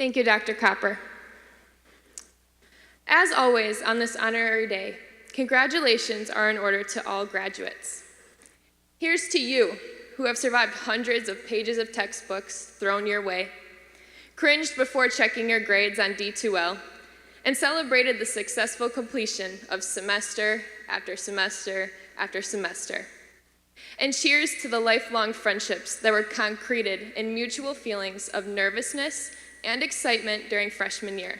Thank you, Dr. Copper. As always on this honorary day, congratulations are in order to all graduates. Here's to you who have survived hundreds of pages of textbooks thrown your way, cringed before checking your grades on D2L, and celebrated the successful completion of semester after semester after semester. And cheers to the lifelong friendships that were concreted in mutual feelings of nervousness and excitement during freshman year.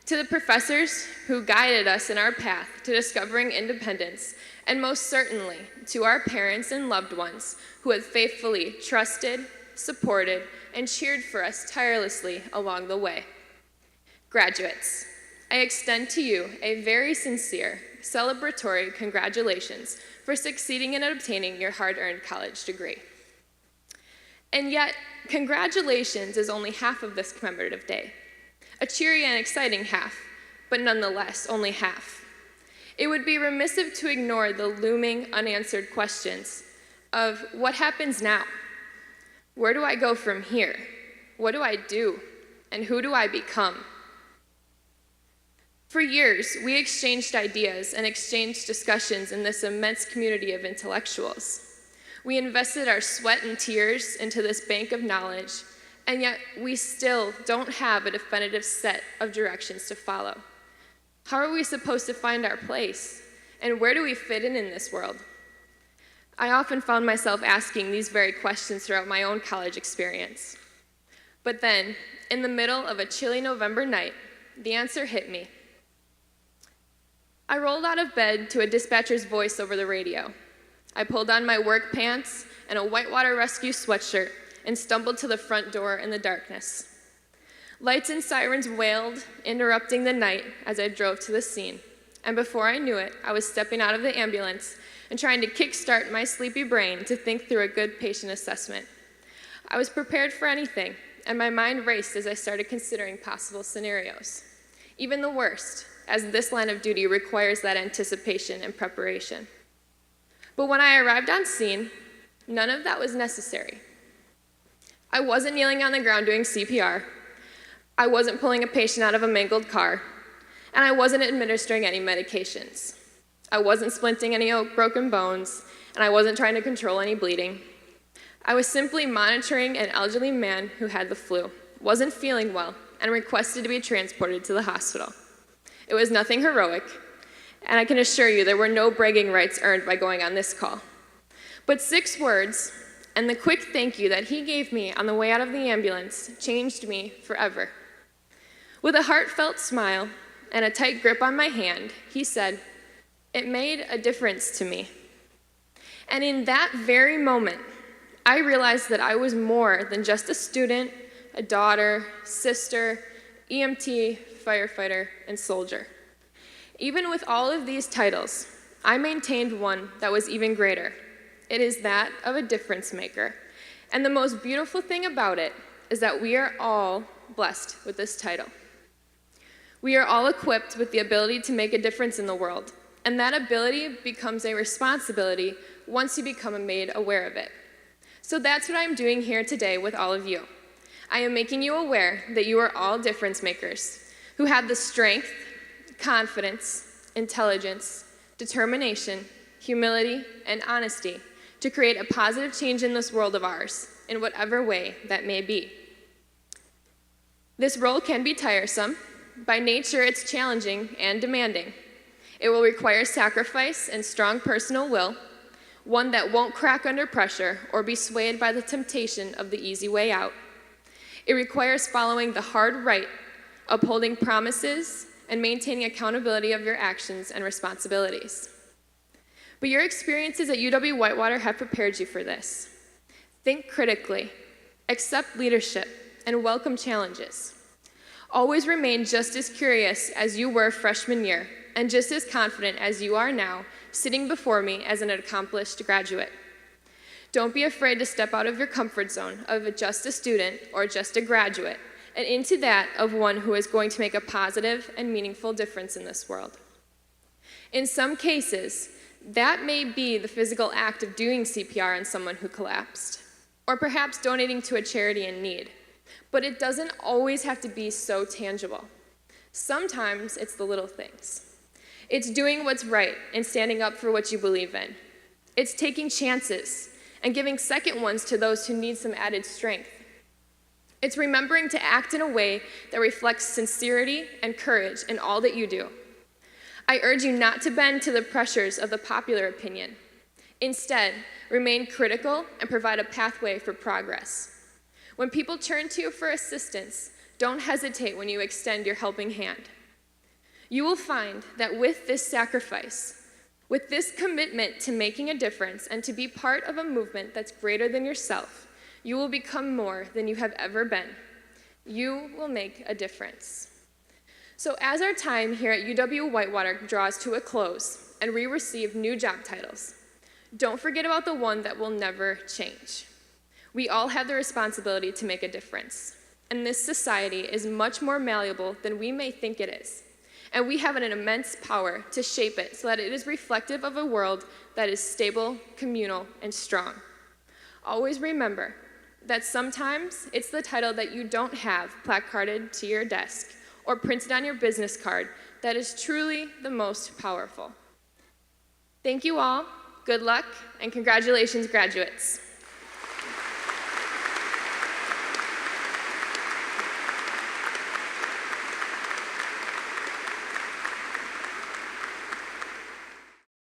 To the professors who guided us in our path to discovering independence, and most certainly to our parents and loved ones who have faithfully trusted, supported, and cheered for us tirelessly along the way. Graduates, I extend to you a very sincere, celebratory congratulations for succeeding in obtaining your hard-earned college degree. And yet, congratulations is only half of this commemorative day. A cheery and exciting half, but nonetheless only half. It would be remissive to ignore the looming unanswered questions of what happens now? Where do I go from here? What do I do? And who do I become? For years, we exchanged ideas and exchanged discussions in this immense community of intellectuals. We invested our sweat and tears into this bank of knowledge, and yet we still don't have a definitive set of directions to follow. How are we supposed to find our place? And where do we fit in this world? I often found myself asking these very questions throughout my own college experience. But then, in the middle of a chilly November night, the answer hit me. I rolled out of bed to a dispatcher's voice over the radio. I pulled on my work pants and a Whitewater Rescue sweatshirt and stumbled to the front door in the darkness. Lights and sirens wailed, interrupting the night as I drove to the scene. And before I knew it, I was stepping out of the ambulance and trying to kickstart my sleepy brain to think through a good patient assessment. I was prepared for anything, and my mind raced as I started considering possible scenarios. Even the worst, as this line of duty requires that anticipation and preparation. But when I arrived on scene, none of that was necessary. I wasn't kneeling on the ground doing CPR. I wasn't pulling a patient out of a mangled car. And I wasn't administering any medications. I wasn't splinting any broken bones, and I wasn't trying to control any bleeding. I was simply monitoring an elderly man who had the flu, wasn't feeling well, and requested to be transported to the hospital. It was nothing heroic, and I can assure you there were no bragging rights earned by going on this call. But 6 words and the quick thank you that he gave me on the way out of the ambulance changed me forever. With a heartfelt smile and a tight grip on my hand, he said, "It made a difference to me." And in that very moment, I realized that I was more than just a student, a daughter, sister, EMT, firefighter, and soldier. Even with all of these titles, I maintained one that was even greater. It is that of a difference maker. And the most beautiful thing about it is that we are all blessed with this title. We are all equipped with the ability to make a difference in the world, and that ability becomes a responsibility once you become made aware of it. So that's what I'm doing here today with all of you. I am making you aware that you are all difference makers who have the strength, confidence, intelligence, determination, humility, and honesty to create a positive change in this world of ours, in whatever way that may be. This role can be tiresome. By nature, it's challenging and demanding. It will require sacrifice and strong personal will, one that won't crack under pressure or be swayed by the temptation of the easy way out. It requires following the hard right, upholding promises, and maintaining accountability of your actions and responsibilities. But your experiences at UW-Whitewater have prepared you for this. Think critically, accept leadership, and welcome challenges. Always remain just as curious as you were freshman year, and just as confident as you are now, sitting before me as an accomplished graduate. Don't be afraid to step out of your comfort zone of just a student or just a graduate, and into that of one who is going to make a positive and meaningful difference in this world. In some cases, that may be the physical act of doing CPR on someone who collapsed, or perhaps donating to a charity in need. But it doesn't always have to be so tangible. Sometimes it's the little things. It's doing what's right and standing up for what you believe in. It's taking chances and giving second ones to those who need some added strength. It's remembering to act in a way that reflects sincerity and courage in all that you do. I urge you not to bend to the pressures of the popular opinion. Instead, remain critical and provide a pathway for progress. When people turn to you for assistance, don't hesitate when you extend your helping hand. You will find that with this sacrifice, with this commitment to making a difference and to be part of a movement that's greater than yourself, you will become more than you have ever been. You will make a difference. So as our time here at UW-Whitewater draws to a close and we receive new job titles, don't forget about the one that will never change. We all have the responsibility to make a difference. And this society is much more malleable than we may think it is. And we have an immense power to shape it so that it is reflective of a world that is stable, communal, and strong. Always remember that sometimes it's the title that you don't have placarded to your desk or printed on your business card that is truly the most powerful. Thank you all, good luck, and congratulations, graduates.